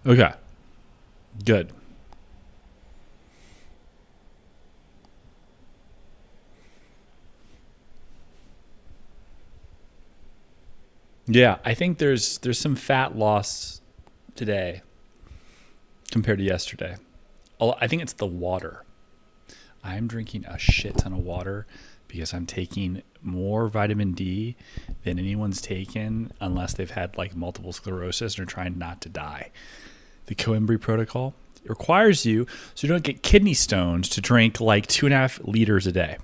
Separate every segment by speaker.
Speaker 1: Okay. Good. Yeah, I think there's some fat loss today compared to yesterday. I think it's the water. I'm drinking a shit ton of water because I'm taking more vitamin D than anyone's taken unless they've had like multiple sclerosis and are trying not to die. The Coimbra protocol requires you, so you don't get kidney stones, to drink like 2.5 liters a day.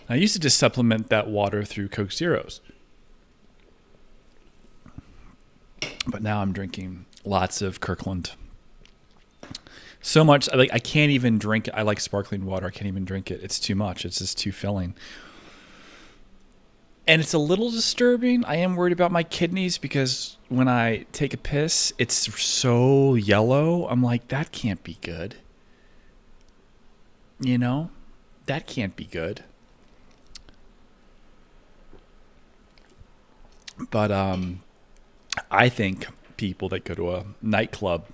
Speaker 1: I used to just supplement that water through Coke Zeros, but now I'm drinking lots of Kirkland. So much, I can't even drink it. I like sparkling water. I can't even drink it. It's too much. It's just too filling. And it's a little disturbing. I am worried about my kidneys because when I take a piss, it's so yellow. I'm like, that can't be good. You know? That can't be good. But I think people that go to a nightclub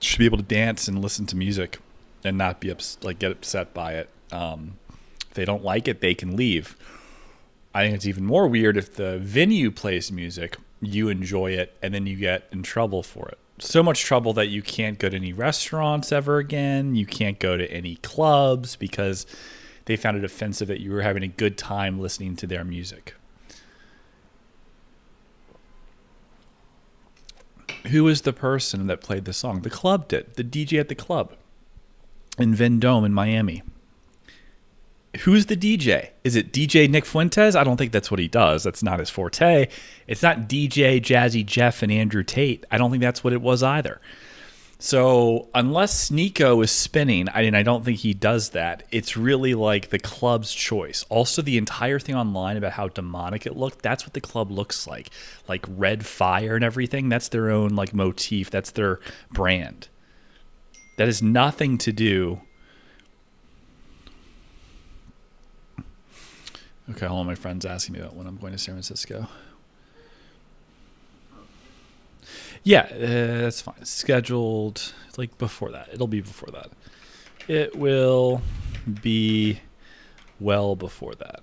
Speaker 1: should be able to dance and listen to music and not be get upset by it. If they don't like it, they can leave. I think it's even more weird if the venue plays music, you enjoy it, and then you get in trouble for it. So much trouble that you can't go to any restaurants ever again. You can't go to any clubs because they found it offensive that you were having a good time listening to their music. Who was the person that played the song? The club did. The DJ at the club in Vendome in Miami. Who's the DJ? Is it DJ Nick Fuentes? I don't think that's what he does. That's not his forte. It's not DJ Jazzy Jeff and Andrew Tate. I don't think that's what it was either. So unless Sneeko is spinning, I don't think he does that. It's really like the club's choice. Also, the entire thing online about how demonic it looked, that's what the club looks like. Like red fire and everything, that's their own like motif. That's their brand. That has nothing to do. Okay, hold on. My friend's asking me about when I'm going to San Francisco. Yeah, that's fine. Scheduled like before that. It'll be before that. It will be well before that.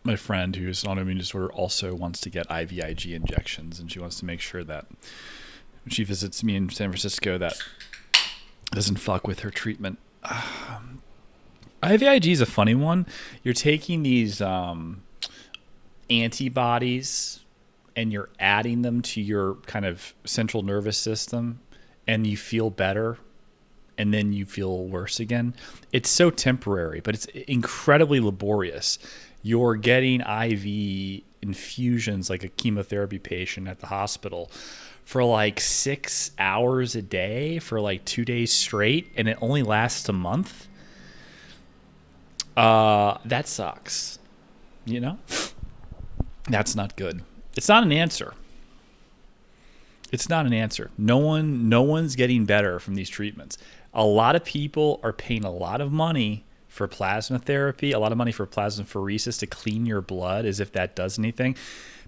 Speaker 1: My friend who's an autoimmune disorder also wants to get IVIG injections, and she wants to make sure that when she visits me in San Francisco that doesn't fuck with her treatment. IVIG is a funny one. You're taking these antibodies and you're adding them to your kind of central nervous system, and you feel better and then you feel worse again. It's so temporary, but it's incredibly laborious. You're getting IV infusions like a chemotherapy patient at the hospital for like 6 hours a day for like 2 days straight, and it only lasts a month. That sucks. You know? That's not good. It's not an answer. It's not an answer. No one's getting better from these treatments. A lot of people are paying a lot of money for plasma therapy, a lot of money for plasmapheresis to clean your blood, as if that does anything.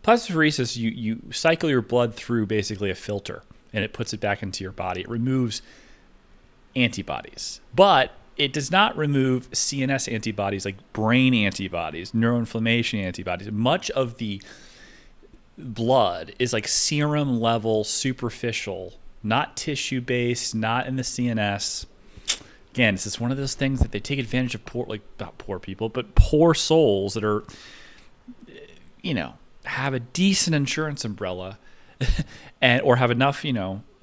Speaker 1: Plasmapheresis, you cycle your blood through basically a filter, and it puts it back into your body. It removes antibodies, but it does not remove CNS antibodies like brain antibodies, neuroinflammation antibodies. Much of the blood is like serum level, superficial, not tissue based, not in the CNS. Again, it's just one of those things that they take advantage of not poor people, but poor souls that are, have a decent insurance umbrella or have enough,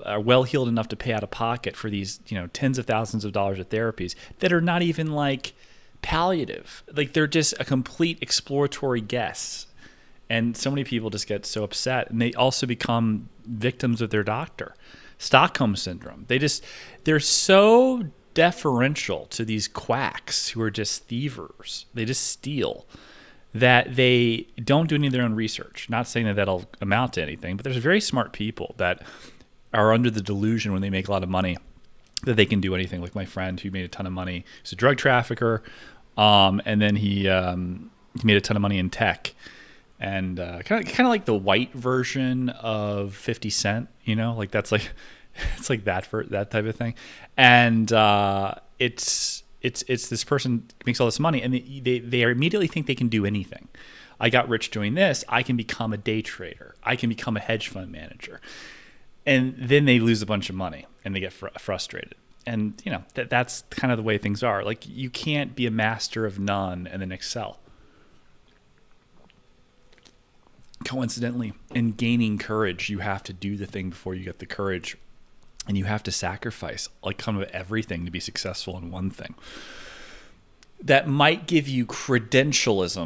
Speaker 1: are well heeled enough to pay out of pocket for these, tens of thousands of dollars of therapies that are not even like palliative. Like they're just a complete exploratory guess. And so many people just get so upset, and they also become victims of their doctor. Stockholm syndrome. They're so deferential to these quacks who are just thievers. They just steal, that they don't do any of their own research. Not saying that that'll amount to anything, but there's very smart people that are under the delusion when they make a lot of money that they can do anything. Like my friend who made a ton of money. He's a drug trafficker, And then he made a ton of money in tech, and kind of like the white version of 50 Cent, like that's like it's like that for that type of thing. And it's this person makes all this money, and they immediately think they can do anything. I got rich doing this. I can become a day trader. I can become a hedge fund manager. And then they lose a bunch of money and they get frustrated. And, that's kind of the way things are. Like, you can't be a master of none and then excel. Coincidentally, in gaining courage, you have to do the thing before you get the courage. And you have to sacrifice, like, kind of everything to be successful in one thing. That might give you credentials,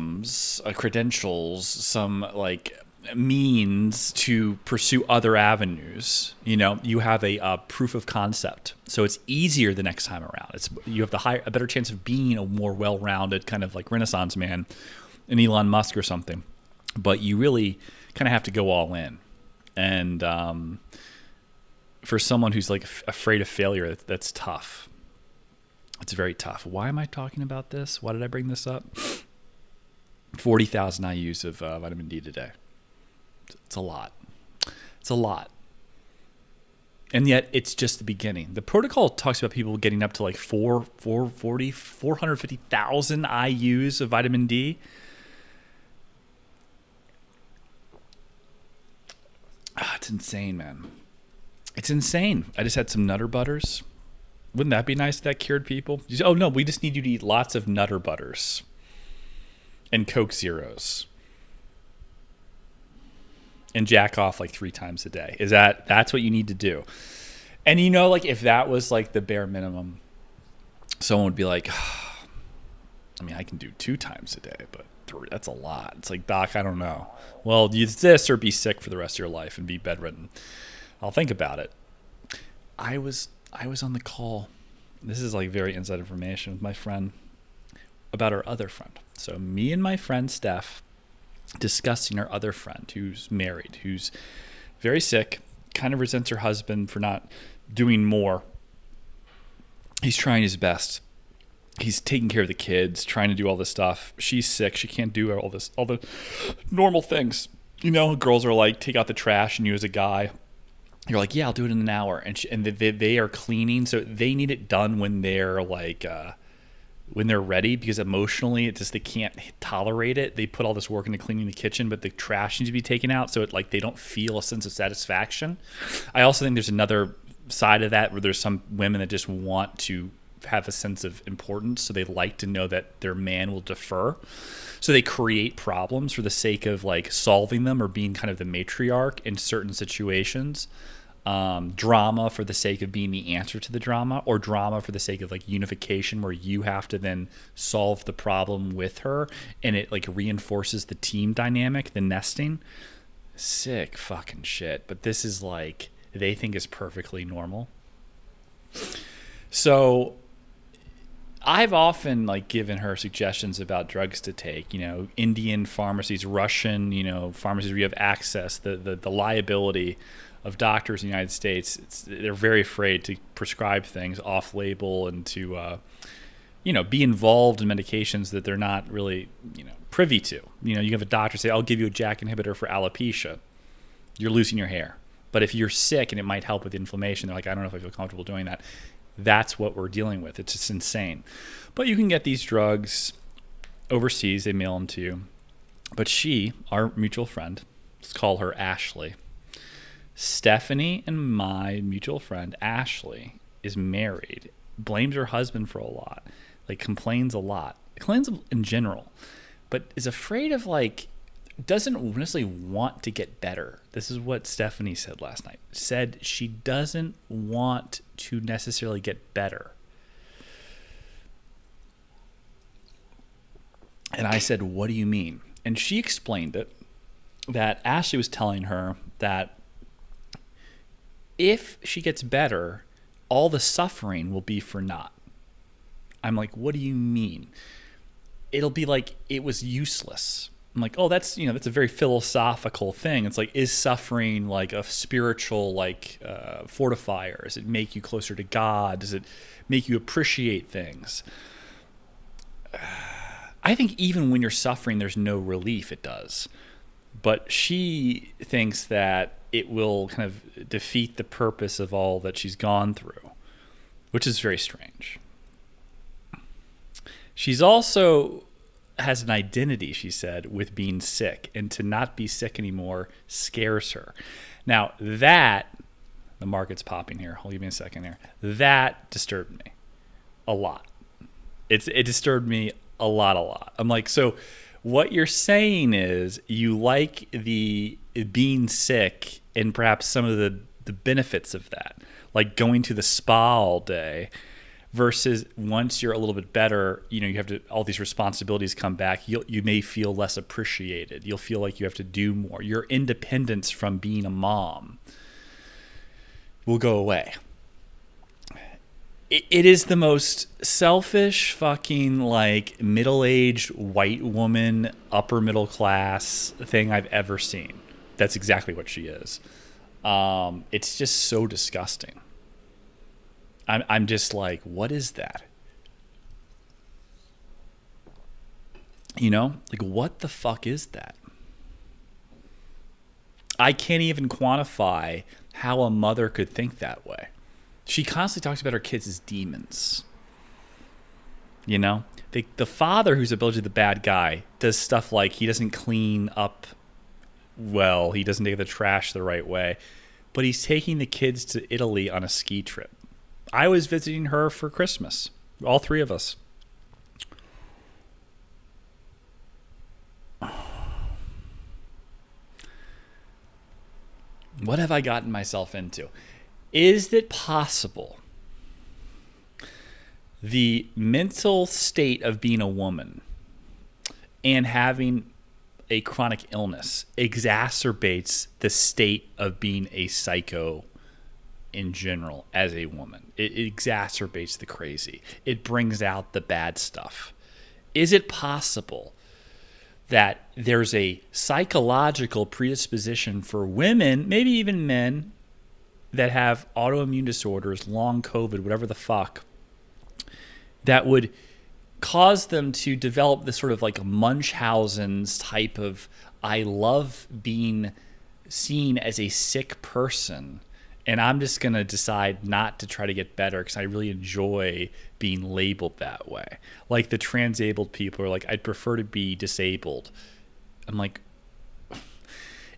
Speaker 1: some like means to pursue other avenues. You have a proof of concept, so it's easier the next time around. You have a better chance of being a more well-rounded kind of like Renaissance man, an Elon Musk or something. But you really kind of have to go all in, and for someone who's like afraid of failure, that's tough. It's very tough. Why am I talking about this? Why did I bring this up? 40,000 IUs of vitamin D today. It's a lot. It's a lot. And yet it's just the beginning. The protocol talks about people getting up to like 450,000 IUs of vitamin D. It's insane, man. It's insane. I just had some Nutter Butters. Wouldn't that be nice if that cured people? Oh, no, we just need you to eat lots of Nutter Butters and Coke Zeros and jack off like 3 times a day. That's what you need to do? And like if that was like the bare minimum, someone would be like, I mean, I can do 2 times a day, but 3, that's a lot. It's like, Doc, I don't know. Well, use this or be sick for the rest of your life and be bedridden. I'll think about it. I was on the call. This is like very inside information with my friend about our other friend. So me and my friend Steph discussing our other friend who's married, who's very sick, kind of resents her husband for not doing more. He's trying his best. He's taking care of the kids, trying to do all this stuff. She's sick. She can't do all the normal things. Girls are like, take out the trash, and you as a guy, you're like, yeah, I'll do it in an hour. And they are cleaning, so they need it done when they're like, when they're ready, because emotionally they can't tolerate it. They put all this work into cleaning the kitchen, but the trash needs to be taken out, so they don't feel a sense of satisfaction. I also think there's another side of that where there's some women that just want to have a sense of importance, so they like to know that their man will defer. So they create problems for the sake of like solving them or being kind of the matriarch in certain situations. Drama for the sake of being the answer to the drama, or drama for the sake of like unification, where you have to then solve the problem with her, and it like reinforces the team dynamic, the nesting. Sick fucking shit. But this is like, they think is perfectly normal. So I've often like given her suggestions about drugs to take, Indian pharmacies, Russian, pharmacies where you have access, the liability of doctors in the United States. They're very afraid to prescribe things off label and to, be involved in medications that they're not really, privy to. You have a doctor say, I'll give you a JAK inhibitor for alopecia. You're losing your hair. But if you're sick and it might help with inflammation, they're like, I don't know if I feel comfortable doing that. That's what we're dealing with. It's just insane. But you can get these drugs overseas. They mail them to you. But she, our mutual friend, let's call her Ashley. Stephanie and my mutual friend, Ashley, is married, blames her husband for a lot, like complains a lot, complains in general, but is afraid of doesn't necessarily want to get better. This is what Stephanie said last night. Said she doesn't want to necessarily get better. And I said, what do you mean? And she explained it, that Ashley was telling her that if she gets better, all the suffering will be for naught. I'm like, what do you mean? It'll be like it was useless. I'm like, oh, that's a very philosophical thing. It's like, is suffering like a spiritual fortifier? Does it make you closer to God? Does it make you appreciate things? I think even when you're suffering, there's no relief. It does. But she thinks that it will kind of defeat the purpose of all that she's gone through, which is very strange. She's also has an identity, she said, with being sick, and to not be sick anymore scares her. Now that, the market's popping here. Hold give me a second here. That disturbed me a lot. It disturbed me a lot. I'm like, so what you're saying is you like the being sick and perhaps some of the benefits of that, like going to the spa all day, versus once you're a little bit better, you know, you have to, all these responsibilities come back. You may feel less appreciated. You'll feel like you have to do more. Your independence from being a mom will go away. It is the most selfish fucking like middle-aged white woman, upper middle class thing I've ever seen. That's exactly what she is. It's just so disgusting. I'm just like, what is that? You know, like what the fuck is that? I can't even quantify how a mother could think that way. She constantly talks about her kids as demons. You know, the father, who's supposedly the bad guy, does stuff like he doesn't clean up well, he doesn't take the trash the right way, but he's taking the kids to Italy on a ski trip. I was visiting her for Christmas, all three of us. What have I gotten myself into? Is it possible the mental state of being a woman and having a chronic illness exacerbates the state of being a psycho in general as a woman? It exacerbates the crazy. It brings out the bad stuff. Is it possible that there's a psychological predisposition for women, maybe even men, that have autoimmune disorders, long COVID, whatever the fuck, that would cause them to develop this sort of like Munchausen's type of, I love being seen as a sick person, and I'm just going to decide not to try to get better because I really enjoy being labeled that way. Like the transabled people are like, I'd prefer to be disabled. I'm like,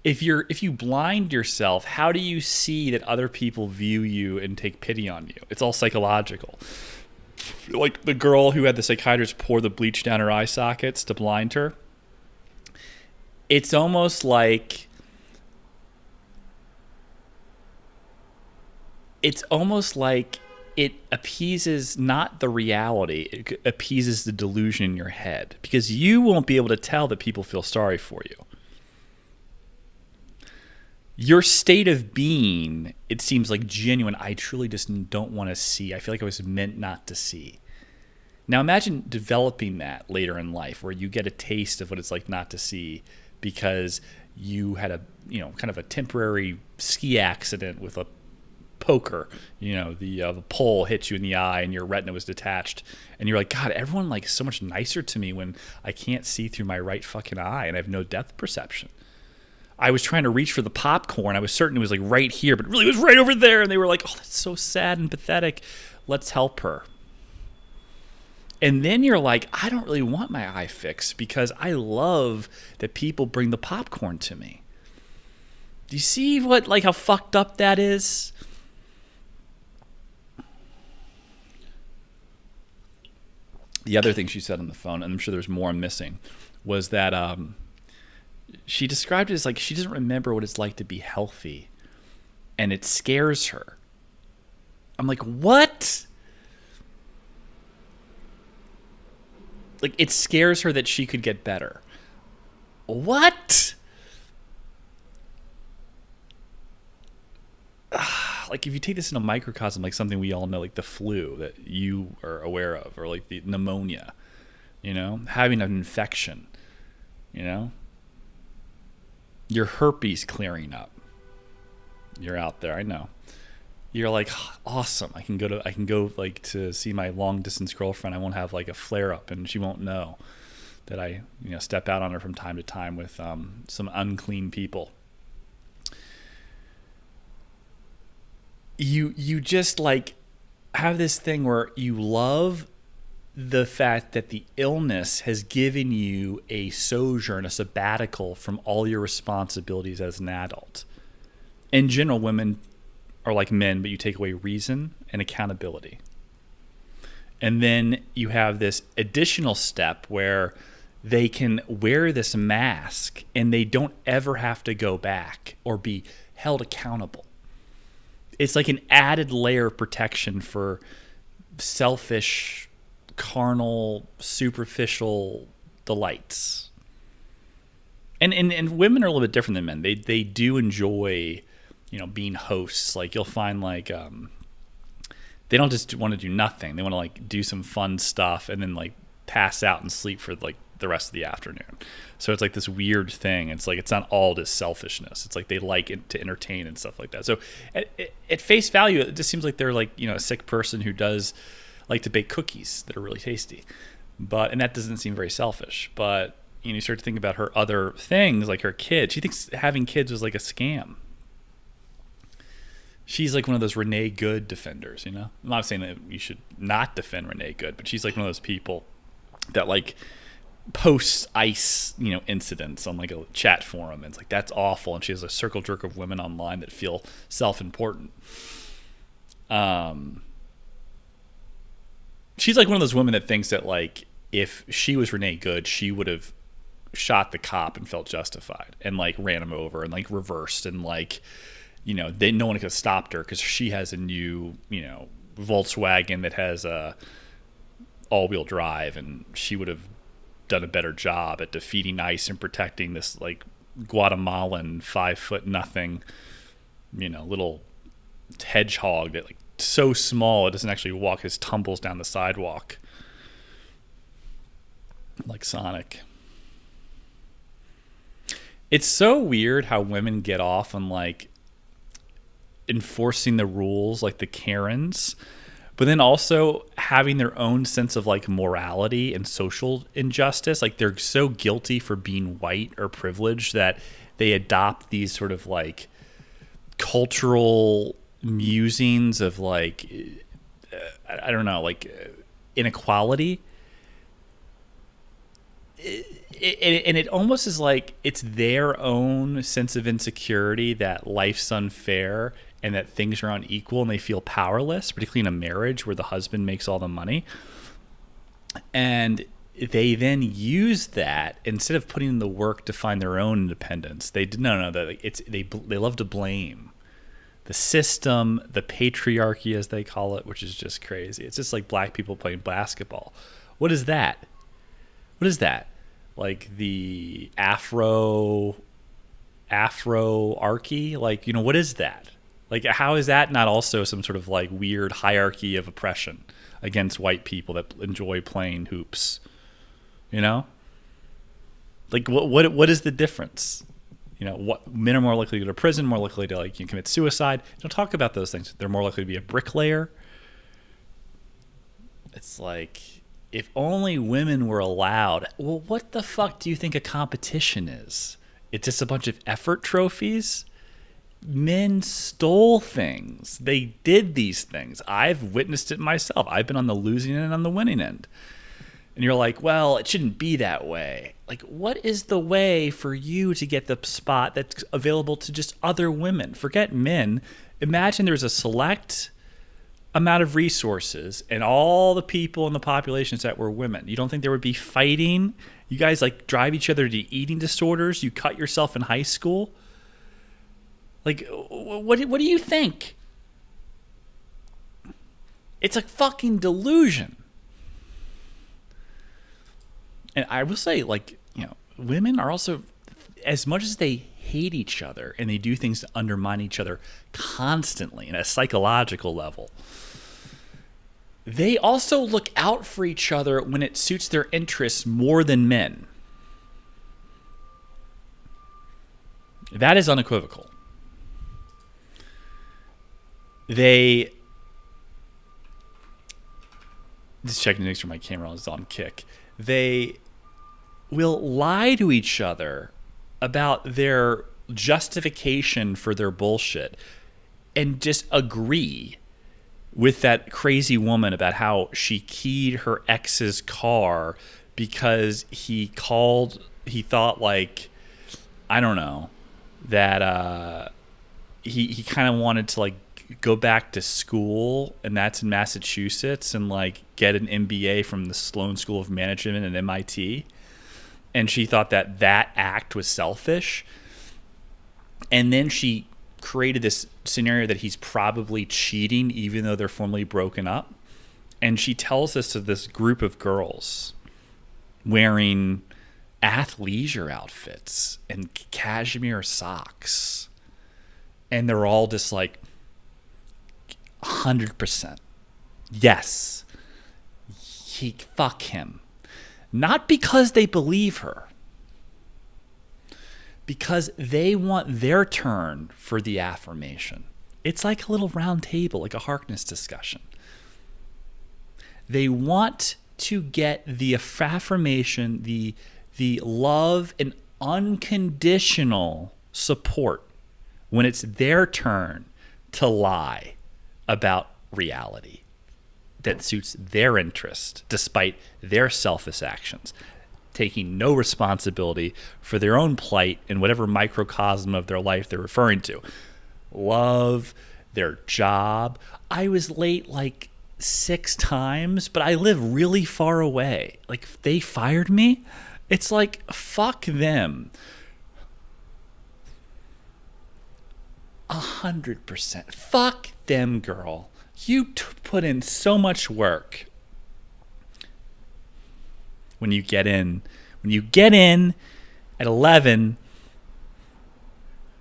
Speaker 1: if you blind yourself, how do you see that other people view you and take pity on you? It's all psychological. Like the girl who had the psychiatrist pour the bleach down her eye sockets to blind her. It's almost like it appeases not the reality, it appeases the delusion in your head, because you won't be able to tell that people feel sorry for you. Your state of being, it seems like genuine. I truly just don't want to see. I feel like I was meant not to see. Now imagine developing that later in life, where you get a taste of what it's like not to see because you had a, you know, kind of a temporary ski accident with a poker. You know, the pole hit you in the eye and your retina was detached, and you're like, God, everyone like so much nicer to me when I can't see through my right fucking eye and I have no depth perception. I was trying to reach for the popcorn. I was certain it was like right here, but it really was right over there. And they were like, oh, that's so sad and pathetic. Let's help her. And then you're like, I don't really want my eye fixed because I love that people bring the popcorn to me. Do you see how fucked up that is? The other thing she said on the phone, and I'm sure there's more I'm missing, was that she described it as like she doesn't remember what it's like to be healthy, and it scares her. I'm like, what? Like, it scares her that she could get better. What? Like, if you take this in a microcosm, like something we all know, like the flu that you are aware of, or like the pneumonia, you know, having an infection, you know, your herpes clearing up. You're out there, I know. you're like, awesome. I can go like to see my long distance girlfriend. I won't have like a flare up, and she won't know that I, step out on her from time to time with some unclean people. You just like have this thing where you love the fact that the illness has given you a sojourn, a sabbatical from all your responsibilities as an adult. In general, women are like men, but you take away reason and accountability. And then you have this additional step where they can wear this mask and they don't ever have to go back or be held accountable. It's like an added layer of protection for selfish, carnal, superficial delights. And women are a little bit different than men. They do enjoy, being hosts. Like you'll find like they don't just want to do nothing. They want to like do some fun stuff and then like pass out and sleep for like the rest of the afternoon. So it's like this weird thing. It's like it's not all just selfishness. It's like they like it to entertain and stuff like that. So at face value, it just seems like they're like a sick person who does like to bake cookies that are really tasty. And that doesn't seem very selfish. But you start to think about her other things, like her kids. She thinks having kids was like a scam. She's like one of those Renee Good defenders, I'm not saying that you should not defend Renee Good, but she's like one of those people that like posts ICE, incidents on like a chat forum. And it's like, that's awful. And she has a circle jerk of women online that feel self-important. She's like one of those women that thinks that like, if she was Renee Good, she would have shot the cop and felt justified and like ran him over and like reversed and like, no one could have stopped her because she has a new, Volkswagen that has a all-wheel drive, and she would have done a better job at defeating ICE and protecting this like Guatemalan 5'0" little hedgehog that like so small it doesn't actually walk, his tumbles down the sidewalk like Sonic. It's so weird how women get off on like enforcing the rules, like the Karens, but then also having their own sense of like morality and social injustice. Like they're so guilty for being white or privileged that they adopt these sort of like cultural musings of like, I don't know, like inequality. And it almost is like it's their own sense of insecurity that life's unfair and that things are unequal, and they feel powerless, particularly in a marriage where the husband makes all the money. And they then use that instead of putting in the work to find their own independence. They love to blame the system, the patriarchy as they call it, which is just crazy. It's just like black people playing basketball. What is that? What is that? Like the Afroarchy? Like, what is that? Like, how is that not also some sort of like weird hierarchy of oppression against white people that enjoy playing hoops? Like what is the difference? What men are more likely to go to prison, more likely to like commit suicide. Don't talk about those things. They're more likely to be a bricklayer. It's like, if only women were allowed. Well, what the fuck do you think a competition is? It's just a bunch of effort trophies? Men stole things. They did these things. I've witnessed it myself. I've been on the losing end and on the winning end. And you're like, well, it shouldn't be that way. Like, what is the way for you to get the spot that's available to just other women? Forget men. Imagine there's a select amount of resources and all the people in the populations that were women. You don't think there would be fighting? You guys like drive each other to eating disorders? You cut yourself in high school? Like, what do you think? It's a fucking delusion. And I will say, like, women are also, as much as they hate each other and they do things to undermine each other constantly in a psychological level, they also look out for each other when it suits their interests more than men. That is unequivocal. they just checking to make sure my camera is on kick. They will lie to each other about their justification for their bullshit and just agree with that crazy woman about how she keyed her ex's car because he thought, like, I don't know, that he kind of wanted to, like, go back to school, and that's in Massachusetts, and, like, get an MBA from the Sloan School of Management at MIT. And she thought that act was selfish. And then she created this scenario that he's probably cheating even though they're formally broken up. And she tells us to this group of girls wearing athleisure outfits and cashmere socks. And they're all just like, 100%. Yes. Fuck him. Not because they believe her. Because they want their turn for the affirmation. It's like a little round table, like a Harkness discussion. They want to get the affirmation, the love and unconditional support when it's their turn to lie about reality that suits their interest, despite their selfish actions, taking no responsibility for their own plight in whatever microcosm of their life they're referring to. Love, their job. I was late like 6 times, but I live really far away. Like, if they fired me, it's like, fuck them. 100%. Fuck them, girl. You put in so much work. When you get in at 11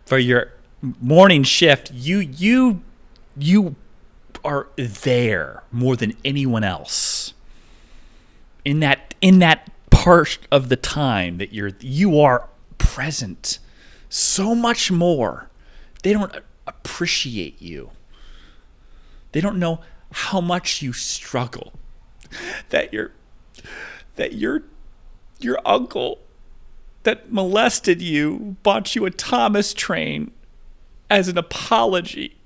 Speaker 1: for your morning shift, you are there more than anyone else. In that part of the time that you are present so much more. They don't appreciate you. They don't know how much you struggle. That your uncle that molested you bought you a Thomas train as an apology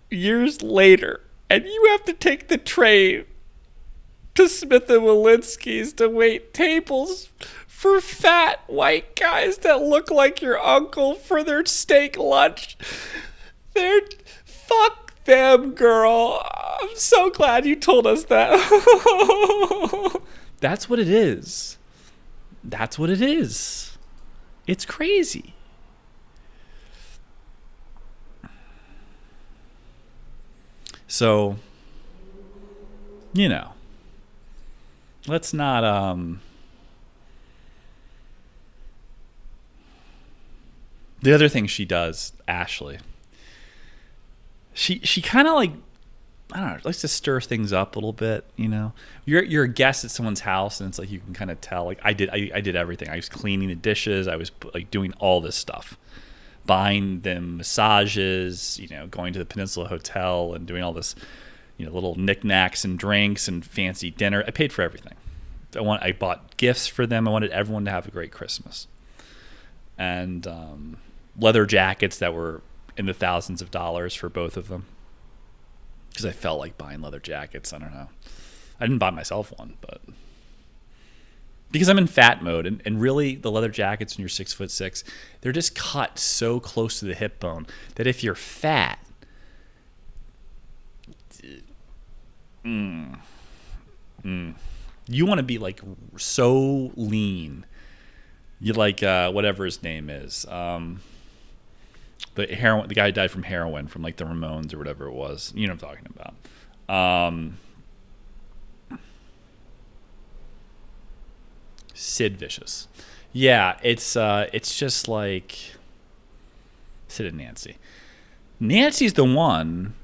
Speaker 1: years later, and you have to take the train to Smith & Walensky's to wait tables for fat white guys that look like your uncle for their steak lunch. Fuck them, girl. I'm so glad you told us that. That's what it is. That's what it is. It's crazy. So, let's not the other thing she does, Ashley, she kind of, like, I don't know, likes to stir things up a little bit. You're a guest at someone's house, and it's like you can kind of tell. Like, I did everything. I was cleaning the dishes. I was, like, doing all this stuff, buying them massages. Going to the Peninsula Hotel and doing all this, little knickknacks and drinks and fancy dinner. I paid for everything. I bought gifts for them. I wanted everyone to have a great Christmas, and leather jackets that were in the thousands of dollars for both of them. Because I felt like buying leather jackets. I don't know. I didn't buy myself one, but because I'm in fat mode, and really the leather jackets when you're 6'6", they're just cut so close to the hip bone that if you're fat, you want to be, like, so lean. You like whatever his name is. The guy who died from heroin, from, like, the Ramones or whatever it was. You know what I'm talking about. Sid Vicious. Yeah, it's just like Sid and Nancy. Nancy's the one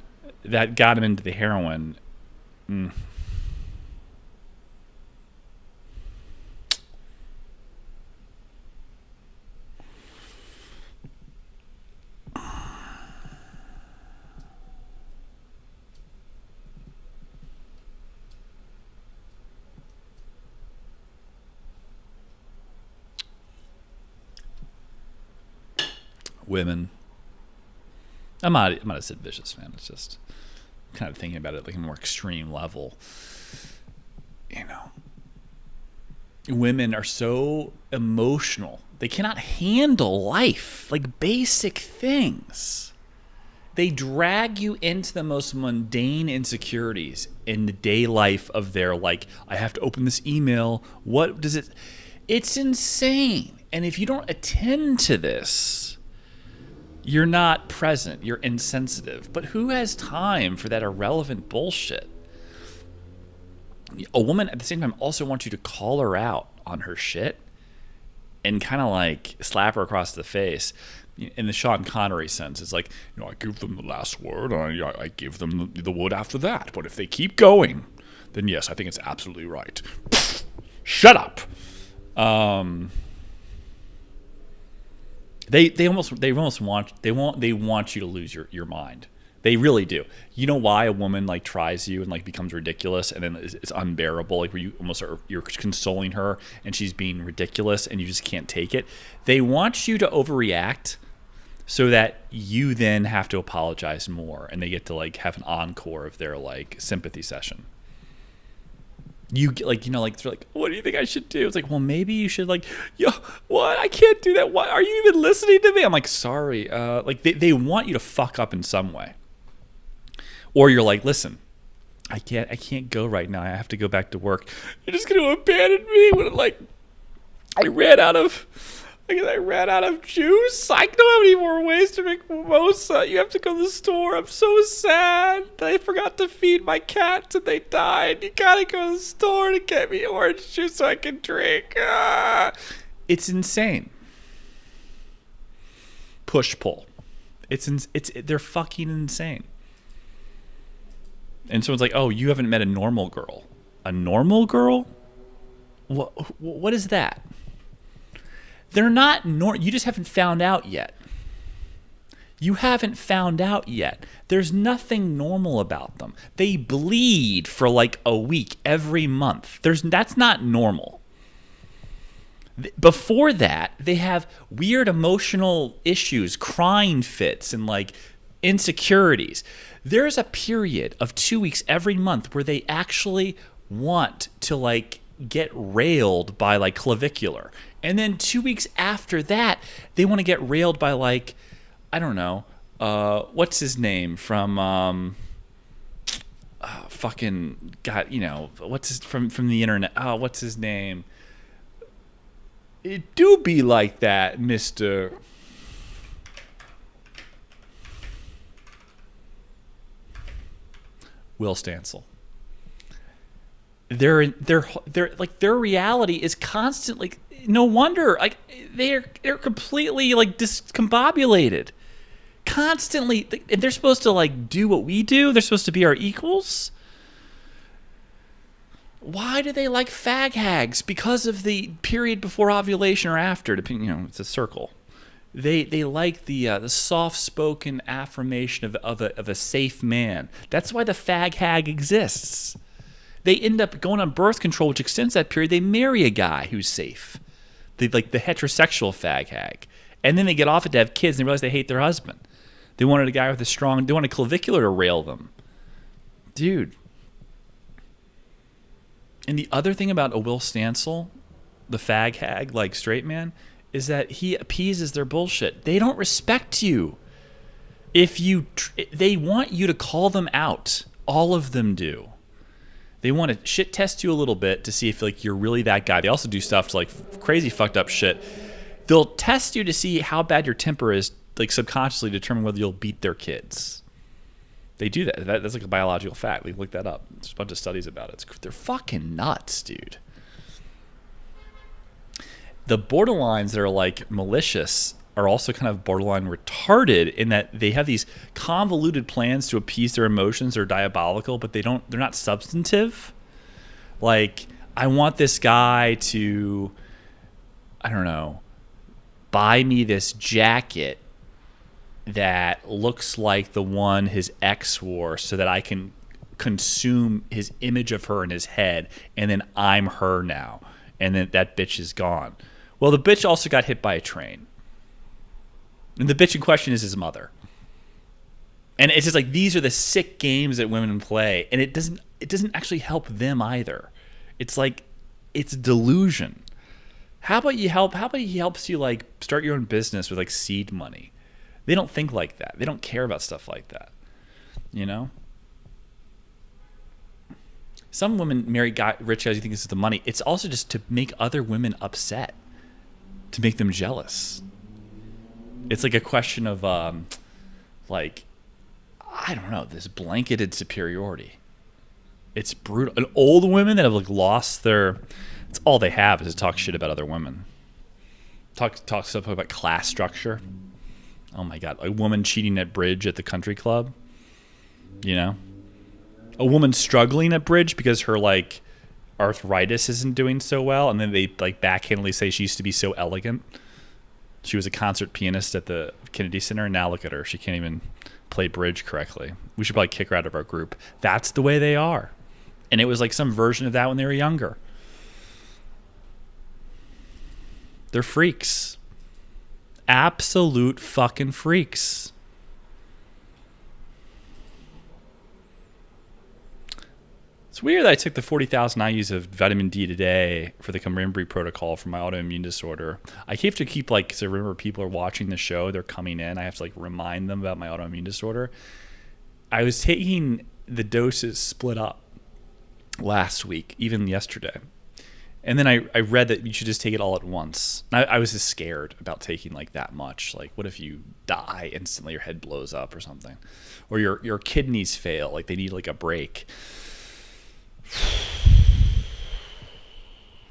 Speaker 1: that got him into the heroin. Women. I'm not a Sid Vicious fan. It's just kind of thinking about it like a more extreme level. You know, women are so emotional. They cannot handle life, like basic things. They drag you into the most mundane insecurities in the day life of their, like, I have to open this email. What does it? It's insane. And if you don't attend to this, you're not present. You're insensitive. But who has time for that irrelevant bullshit? A woman at the same time also wants you to call her out on her shit and kind of like slap her across the face. In the Sean Connery sense, it's like, I give them the last word, and I give them the word after that. But if they keep going, then yes, I think it's absolutely right. Shut up. They want you to lose your mind. They really do. You know why a woman like tries you and like becomes ridiculous, and then it's unbearable, like where you almost you're consoling her and she's being ridiculous and you just can't take it. They want you to overreact so that you then have to apologize more, and they get to like have an encore of their like sympathy session. You like, they're like, what do you think I should do? It's like, well, maybe you should like, what? I can't do that. Why are you even listening to me? I'm like, sorry. Like they want you to fuck up in some way. Or you're like, listen, I can't go right now. I have to go back to work. You're just going to abandon me when I ran out of juice. I don't have any more ways to make mimosa. You have to go to the store. I'm so sad. I forgot to feed my cats and they died. You gotta go to the store to get me orange juice so I can drink. It's insane. Push pull. They're fucking insane. And someone's like, oh, you haven't met a normal girl. A normal girl? What is that? They're not you just haven't found out yet. You haven't found out yet. There's nothing normal about them. They bleed for like a week every month. That's not normal. Before that, they have weird emotional issues, crying fits, and like insecurities. There's a period of 2 weeks every month where they actually want to like get railed by like clavicular. And then 2 weeks after that, they want to get railed by like, I don't know, what's his name from fucking God, what's his from the internet? Oh, what's his name? It do be like that, Mr. Will Stansel. Their reality is constantly. No wonder, like they're completely like discombobulated. Constantly, they're supposed to like do what we do. They're supposed to be our equals. Why do they like fag hags? Because of the period before ovulation or after. It's a circle. They like the soft-spoken affirmation of a safe man. That's why the fag hag exists. They end up going on birth control, which extends that period. They marry a guy who's safe. They like the heterosexual fag hag. And then they get off it to have kids and they realize they hate their husband. They wanted a guy with they want a clavicular to rail them. Dude. And the other thing about a Will Stansel, the fag hag, like straight man, is that he appeases their bullshit. They don't respect you. They want you to call them out. All of them do. They want to shit test you a little bit to see if like you're really that guy. They also do stuff to like crazy fucked up shit. They'll test you to see how bad your temper is, like subconsciously determine whether you'll beat their kids. They do that. That's like a biological fact. We looked that up. There's a bunch of studies about it. They're fucking nuts, dude. The borderlines that are like malicious are also kind of borderline retarded in that they have these convoluted plans to appease their emotions. They're diabolical, but they're not substantive. Like, I want this guy to, I don't know, buy me this jacket that looks like the one his ex wore so that I can consume his image of her in his head, and then I'm her now, and then that bitch is gone. Well, the bitch also got hit by a train. And the bitch in question is his mother. And it's just like, these are the sick games that women play, and it doesn't actually help them either. It's like, it's delusion. How about he helps you like start your own business with like seed money? They don't think like that. They don't care about stuff like that. You know? Some women marry rich guys who think this is the money. It's also just to make other women upset, to make them jealous. It's like a question of like, I don't know, this blanketed superiority. It's brutal. And old women that have like lost their, it's all they have is to talk shit about other women. Talk stuff about class structure. Oh my God, a woman cheating at bridge at the country club. You know, a woman struggling at bridge because her like arthritis isn't doing so well, and then they like backhandedly say she used to be so elegant. She was a concert pianist at the Kennedy Center, and now look at her. She can't even play bridge correctly. We should probably kick her out of our group. That's the way they are. And it was like some version of that when they were younger. They're freaks. Absolute fucking freaks. It's weird that I took the 40,000 IUs of vitamin D today for the Camembert protocol for my autoimmune disorder. I have to keep like, because I remember people are watching the show, they're coming in. I have to like remind them about my autoimmune disorder. I was taking the doses split up last week, even yesterday. And then I read that you should just take it all at once. I was just scared about taking like that much. Like, what if you die instantly, your head blows up or something? Or your kidneys fail, like they need like a break.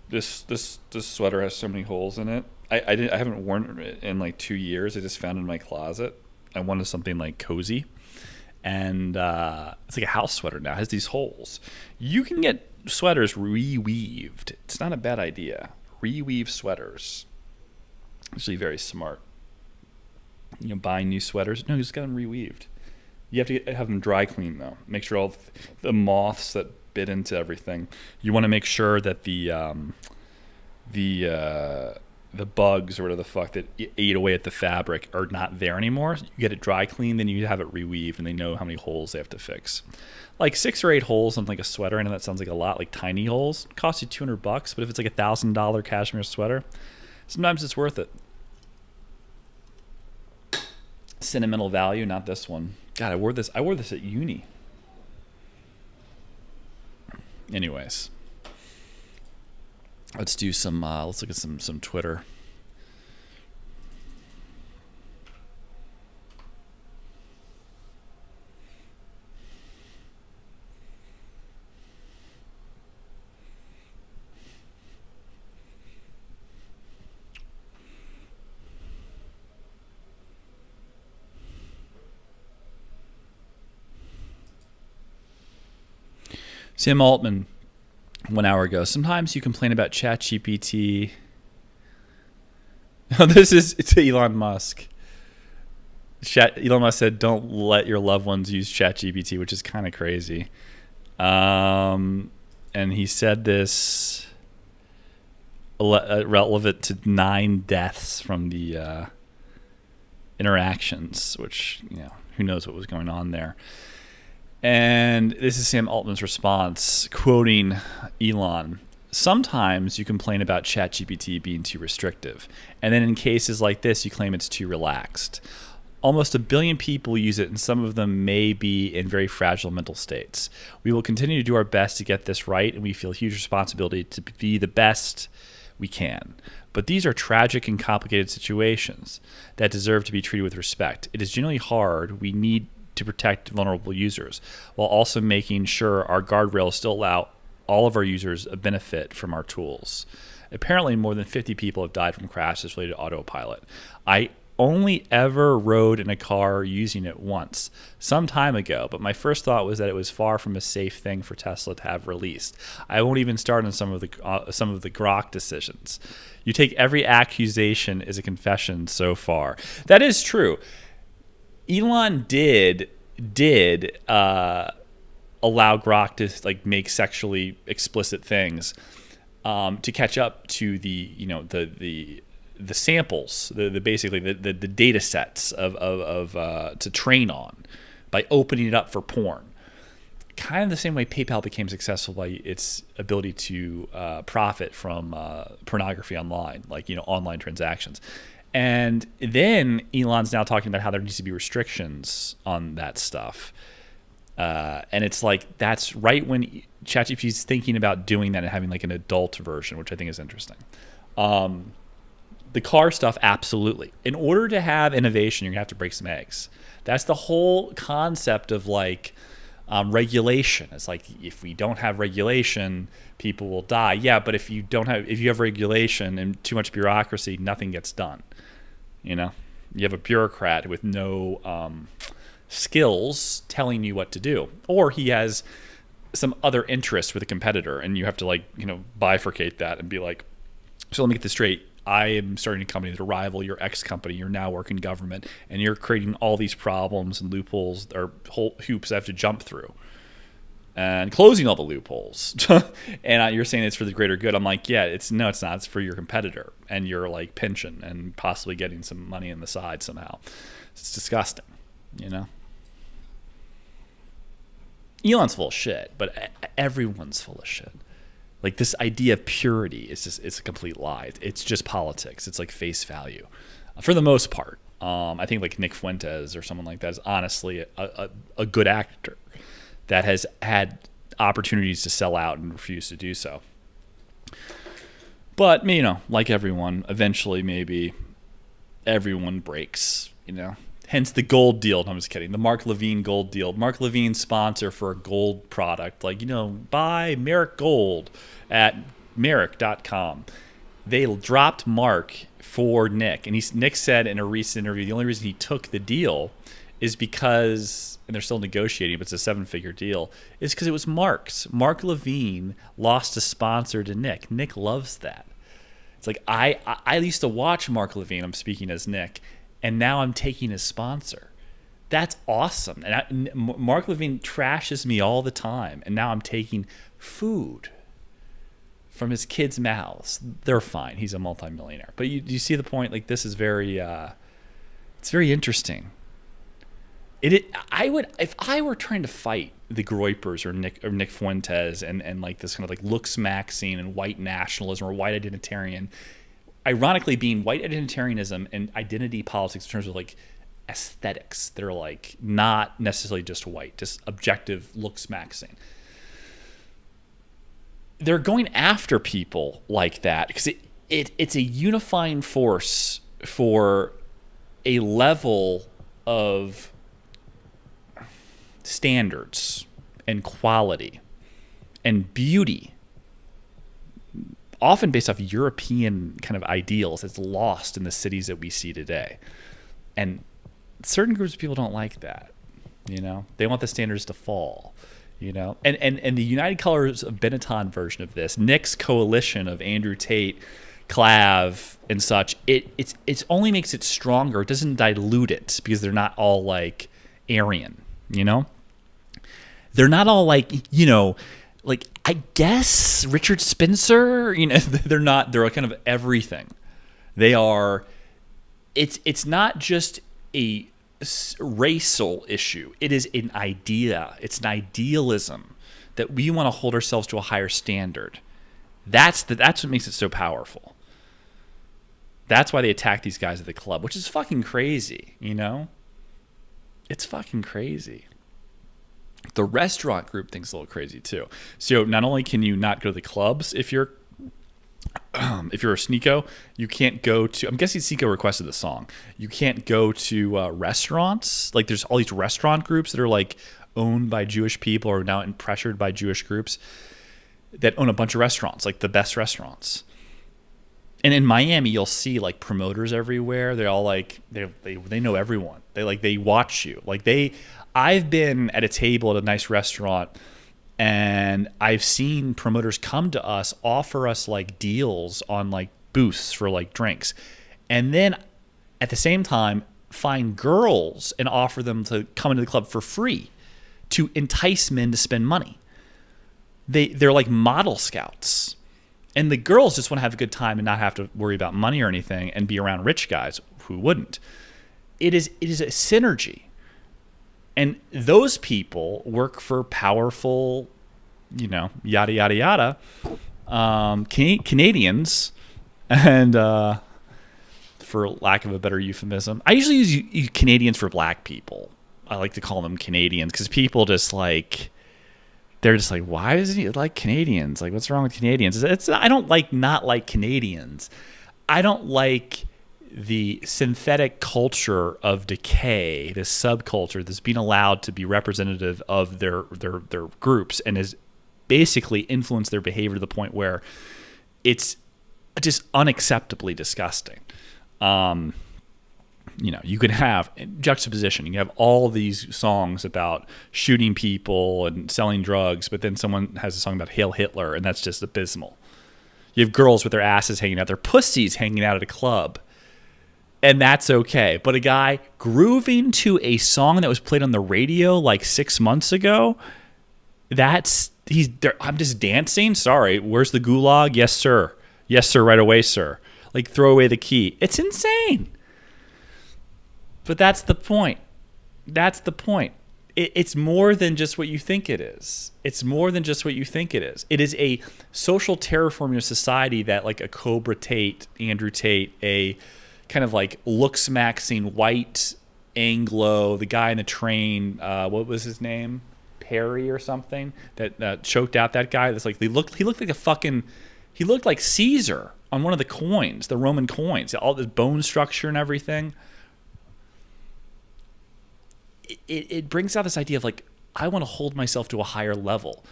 Speaker 1: This sweater has so many holes in it. I haven't worn it in like 2 years. I just found it in my closet. I wanted something like cozy, and it's like a house sweater now. It has these holes. You can get sweaters reweaved. It's not a bad idea. Reweave sweaters. Actually, very smart. You know, buying new sweaters. No, you just got them reweaved. You have to have them dry clean though. Make sure all the moths that bit into everything. You want to make sure that the bugs or whatever the fuck that ate away at the fabric are not there anymore. You get it dry clean, then you have it reweaved, and they know how many holes they have to fix. Like 6 or 8 holes on like a sweater. I know that sounds like a lot, like tiny holes. It costs you $200, but if it's like $1,000 cashmere sweater, sometimes it's worth it. Sentimental value, not this one. God, I wore this at uni. Anyways, let's do some. Let's look at some Twitter. Sam Altman, 1 hour ago. Sometimes you complain about ChatGPT. Oh, this is to Elon Musk. Elon Musk said, "Don't let your loved ones use ChatGPT," which is kind of crazy. And he said this relevant to 9 deaths from the interactions, which, you know, who knows what was going on there. And this is Sam Altman's response, quoting Elon. "Sometimes you complain about ChatGPT being too restrictive, and then in cases like this, you claim it's too relaxed. Almost 1 billion people use it, and some of them may be in very fragile mental states. We will continue to do our best to get this right, and we feel huge responsibility to be the best we can. But these are tragic and complicated situations that deserve to be treated with respect. It is generally hard. We need to protect vulnerable users, while also making sure our guardrails still allow all of our users a benefit from our tools. Apparently, more than 50 people have died from crashes related to autopilot. I only ever rode in a car using it once, some time ago, but my first thought was that it was far from a safe thing for Tesla to have released. I won't even start on some of the Grok decisions. You take every accusation as a confession so far." That is true. Elon did allow Grok to like make sexually explicit things to catch up to the the samples, the basically the data sets of to train on by opening it up for porn. Kind of the same way PayPal became successful by its ability to profit from pornography online, like online transactions. And then Elon's now talking about how there needs to be restrictions on that stuff. And it's like that's right when ChatGPT is thinking about doing that and having like an adult version, which I think is interesting. The car stuff, absolutely. In order to have innovation, you're gonna have to break some eggs. That's the whole concept of like regulation. It's like if we don't have regulation, people will die. Yeah, but if you have regulation and too much bureaucracy, nothing gets done. You have a bureaucrat with no skills telling you what to do, or he has some other interest with a competitor, and you have to bifurcate that and be like, so let me get this straight. I am starting a company to rival your ex company. You're now working government, and you're creating all these problems and loopholes or whole hoops I have to jump through, and closing all the loopholes. And you're saying it's for the greater good. I'm like, yeah, it's not. It's for your competitor, and you're like pinching and possibly getting some money on the side somehow. It's disgusting, Elon's full of shit, but everyone's full of shit. Like this idea of purity it's a complete lie. It's just politics. It's like face value, for the most part. I think like Nick Fuentes or someone like that is honestly a good actor that has had opportunities to sell out and refuse to do so. But like everyone, eventually maybe everyone breaks. Hence the gold deal. No, I'm just kidding. The Mark Levine gold deal. Mark Levine sponsor for a gold product. Like, buy Merrick Gold at Merrick.com. They dropped Mark for Nick. And Nick said in a recent interview, the only reason he took the deal is because, and they're still negotiating, but it's a 7-figure deal, is because it was Mark's. Mark Levine lost a sponsor to Nick. Nick loves that. It's like, I used to watch Mark Levine. I'm speaking as Nick. And now I'm taking his sponsor. That's awesome. And Mark Levine trashes me all the time. And now I'm taking food from his kids' mouths. They're fine. He's a multimillionaire. But you see the point? Like, this is very, it's very interesting. If I were trying to fight the Groypers or Nick Fuentes and like this kind of like looks maxing and white nationalism or white identitarian. Ironically, being white identitarianism and identity politics in terms of like aesthetics, they're like not necessarily just white, just objective looks maxing. They're going after people like that because it's a unifying force for a level of standards and quality and beauty, often based off European kind of ideals, that's lost in the cities that we see today. And certain groups of people don't like that. They want the standards to fall. And the United Colors of Benetton version of this, Nick's coalition of Andrew Tate, Clav, and such, it's only makes it stronger. It doesn't dilute it because they're not all like Aryan. They're not all like like I guess Richard Spencer, they're not. They're kind of everything. They are. It's not just a racial issue. It is an idea. It's an idealism that we want to hold ourselves to a higher standard. That's what makes it so powerful. That's why they attack these guys at the club, which is fucking crazy. It's fucking crazy. The restaurant group thing's a little crazy too. So not only can you not go to the clubs if you're a Sneeko, you can't go to. I'm guessing Sneeko requested the song. You can't go to restaurants. Like there's all these restaurant groups that are like owned by Jewish people or now pressured by Jewish groups that own a bunch of restaurants, like the best restaurants. And in Miami, you'll see like promoters everywhere. They're all like they know everyone. They watch you. I've been at a table at a nice restaurant and I've seen promoters come to us, offer us like deals on like booths for like drinks. And then at the same time, find girls and offer them to come into the club for free to entice men to spend money. They're like model scouts. And the girls just want to have a good time and not have to worry about money or anything and be around rich guys who wouldn't. It is a synergy. And those people work for powerful, yada, yada, yada, Canadians. And for lack of a better euphemism, I usually use Canadians for black people. I like to call them Canadians because people just they're just like, why does he like Canadians? Like, what's wrong with Canadians? I don't not like Canadians. I don't like the synthetic culture of decay, this subculture that's being allowed to be representative of their groups and has basically influenced their behavior to the point where it's just unacceptably disgusting. You can have juxtaposition. You can have all these songs about shooting people and selling drugs, but then someone has a song about Hail Hitler, and that's just abysmal. You have girls with their asses hanging out, their pussies hanging out at a club, and that's okay. But a guy grooving to a song that was played on the radio like 6 months ago, he's there. I'm just dancing. Sorry, where's the gulag? Yes, sir. Yes, sir. Right away, sir. Like, throw away the key. It's insane. But that's the point. That's the point. It's more than just what you think it is. It's more than just what you think it is. It is a social terraforming of society that, like a Cobra Tate, Andrew Tate, a kind of like looks-maxing white Anglo, the guy in the train, what was his name? Perry or something, that choked out that guy. That's like, he looked like Caesar on one of the coins, the Roman coins, all this bone structure and everything. It brings out this idea of like, I want to hold myself to a higher level.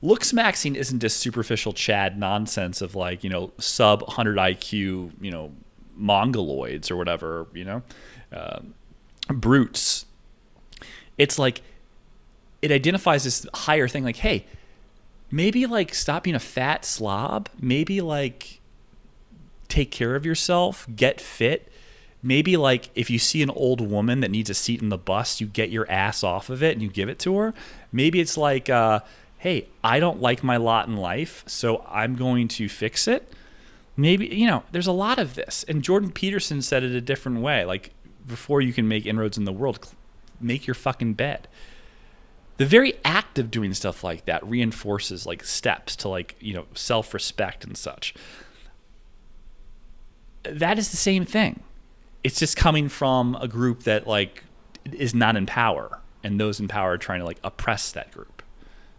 Speaker 1: Looks maxing isn't just superficial Chad nonsense of like, sub 100 IQ, mongoloids or whatever, brutes. It's like, it identifies this higher thing like, hey, maybe like stop being a fat slob. Maybe like take care of yourself, get fit. Maybe like if you see an old woman that needs a seat in the bus, you get your ass off of it and you give it to her. Maybe it's like, hey, I don't like my lot in life, so I'm going to fix it. Maybe, there's a lot of this. And Jordan Peterson said it a different way. Like, before you can make inroads in the world, make your fucking bed. The very act of doing stuff like that reinforces like steps to like, self-respect and such. That is the same thing. It's just coming from a group that like is not in power, and those in power are trying to like oppress that group.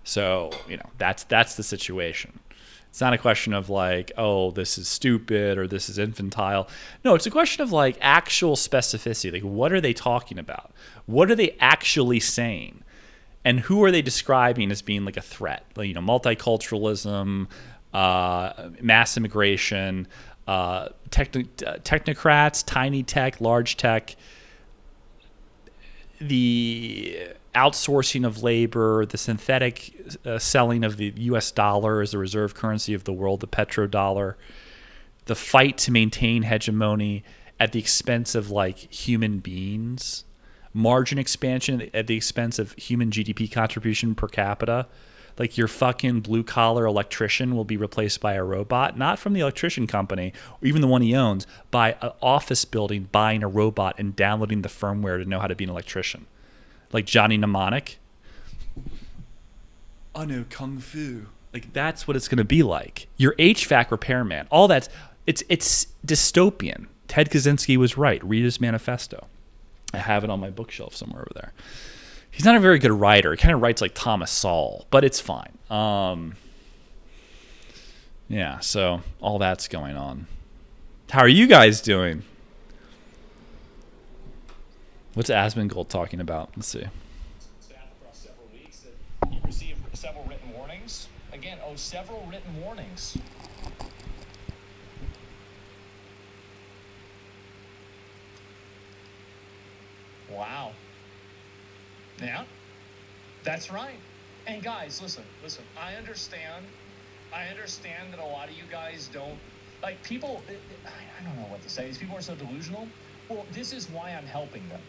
Speaker 1: So, that's the situation. It's not a question of like, oh, this is stupid or this is infantile. No, it's a question of like actual specificity. Like, what are they talking about? What are they actually saying? And who are they describing as being like a threat? Like, multiculturalism, mass immigration, technocrats, tiny tech, large tech, the outsourcing of labor, the synthetic selling of the U.S. dollar as the reserve currency of the world, the petrodollar, the fight to maintain hegemony at the expense of like human beings, margin expansion at the expense of human GDP contribution per capita. Like, your fucking blue-collar electrician will be replaced by a robot, not from the electrician company, or even the one he owns, by an office building buying a robot and downloading the firmware to know how to be an electrician. Like Johnny Mnemonic. I know Kung Fu. Like, that's what it's going to be like. Your HVAC repairman, all that's, it's dystopian. Ted Kaczynski was right. Read his manifesto. I have it on my bookshelf somewhere over there. He's not a very good writer. He kind of writes like Thomas Sowell, but it's fine. Yeah, so all that's going on. How are you guys doing? What's Asmongold talking about? Let's see.
Speaker 2: Staff across several weeks that you received several written warnings. Again, several written warnings. Wow. Yeah, that's right. And guys, listen. I understand that a lot of you guys don't, like, people, I don't know what to say. These people are so delusional. Well, this is why I'm helping them.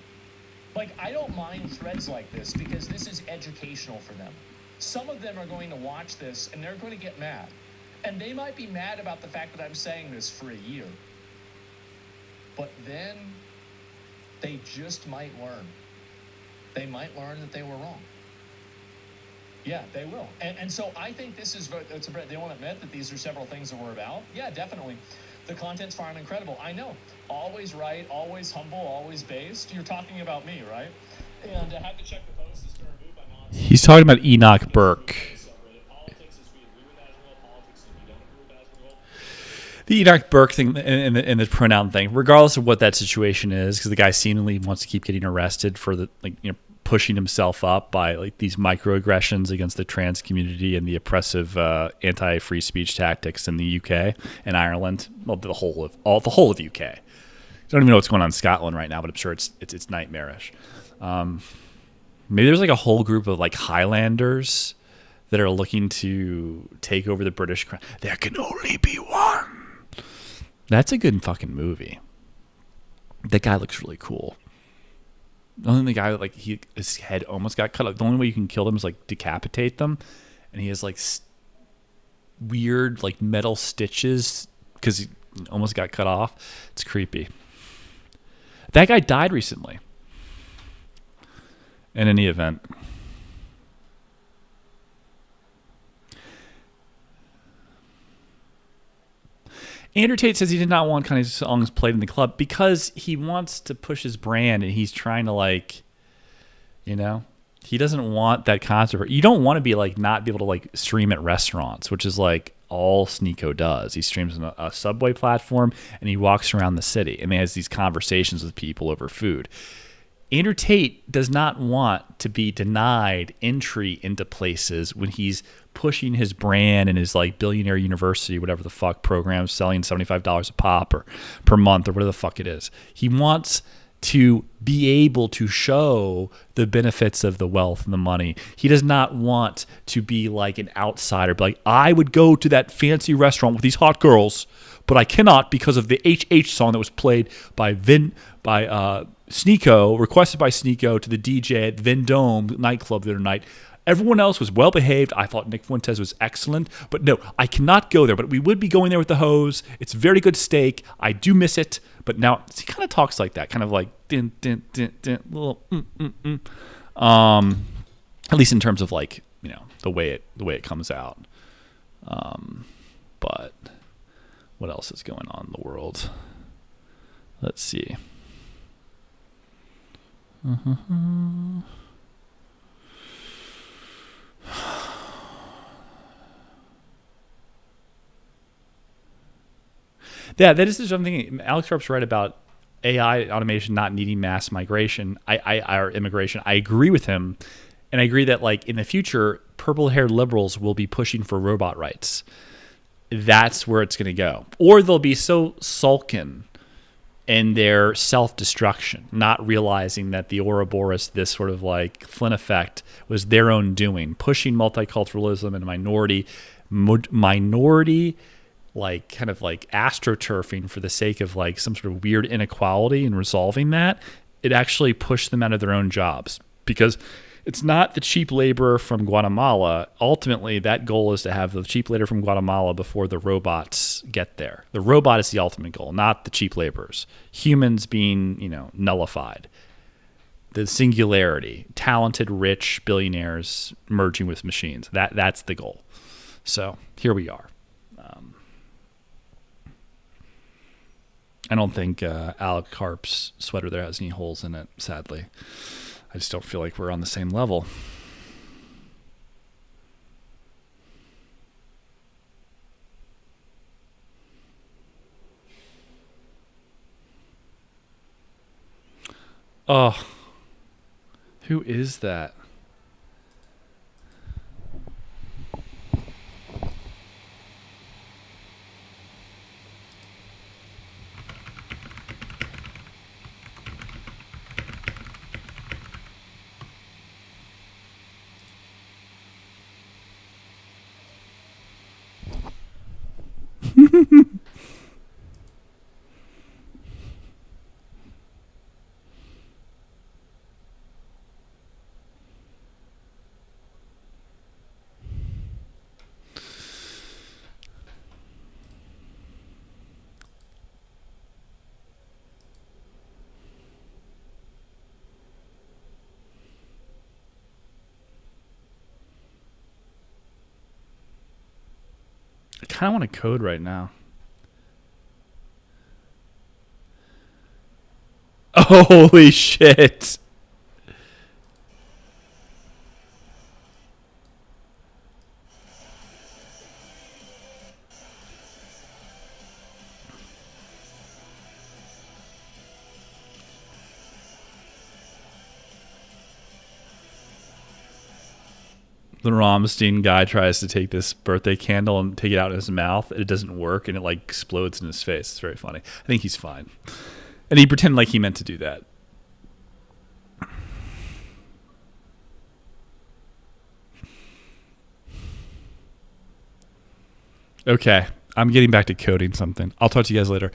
Speaker 2: Like, I don't mind threads like this because this is educational for them. Some of them are going to watch this and they're going to get mad. And they might be mad about the fact that I'm saying this for a year. But then they just might learn. They might learn that they were wrong. Yeah, they will. And so I think this is, they won't admit that these are several things that we're about. Yeah, definitely. The content's far and incredible. I know. Always right, always humble, always based. You're talking about me, right? And I have to check the post.
Speaker 1: He's talking about Enoch Burke. The Enoch Burke thing and the pronoun thing, regardless of what that situation is, because the guy seemingly wants to keep getting arrested for the pushing himself up by like these microaggressions against the trans community and the oppressive anti-free speech tactics in the UK and Ireland, well, the whole of the UK. I don't even know what's going on in Scotland right now, but I'm sure it's nightmarish. Maybe there's like a whole group of like Highlanders that are looking to take over the British crown. There can only be one. That's a good fucking movie. That guy looks really cool. Only the guy like his head almost got cut off. The only way you can kill them is like decapitate them, and he has like weird like metal stitches because he almost got cut off. It's creepy. That guy died recently. In any event. Andrew Tate says he did not want Kanye's songs played in the club because he wants to push his brand and he's trying to like, he doesn't want that concert. You don't want to be like not be able to like stream at restaurants, which is like all Sneeko does. He streams on a subway platform and he walks around the city and he has these conversations with people over food. Andrew Tate does not want to be denied entry into places when he's pushing his brand and his like billionaire university, whatever the fuck program, selling $75 a pop or per month or whatever the fuck it is. He wants to be able to show the benefits of the wealth and the money. He does not want to be like an outsider, be like, I would go to that fancy restaurant with these hot girls, but I cannot because of the HH song that was played by Sneeko, requested by Sneeko to the DJ at Vendome nightclub the other night. Everyone else was well behaved. I thought Nick Fuentes was excellent, but no, I cannot go there. But we would be going there with the hose. It's very good steak. I do miss it, but now he kind of talks like that, kind of like din din din din, little. At least in terms of like the way it comes out. But what else is going on in the world? Let's see. Yeah, that is something Alex Sharp's right about AI automation not needing mass migration or immigration. I agree with him, and I agree that like in the future, purple-haired liberals will be pushing for robot rights. That's where it's going to go, or they'll be so sullen in their self-destruction, not realizing that the Ouroboros, this sort of like Flynn effect, was their own doing, pushing multiculturalism and minority, like kind of like astroturfing for the sake of like some sort of weird inequality and resolving that. It actually pushed them out of their own jobs because it's not the cheap laborer from Guatemala. Ultimately, that goal is to have the cheap labor from Guatemala before the robots get there. The robot is the ultimate goal, not the cheap laborers. Humans being, nullified. The singularity, talented, rich billionaires merging with machines. That's the goal. So here we are. I don't think Alec Harp's sweater there has any holes in it, sadly. I just don't feel like we're on the same level. Oh, who is that? kind of want to code right now. Holy shit. The Rammstein guy tries to take this birthday candle and take it out of his mouth. It doesn't work, and it like explodes in his face. It's very funny. I think he's fine. And he pretended like he meant to do that. Okay, I'm getting back to coding something. I'll talk to you guys later.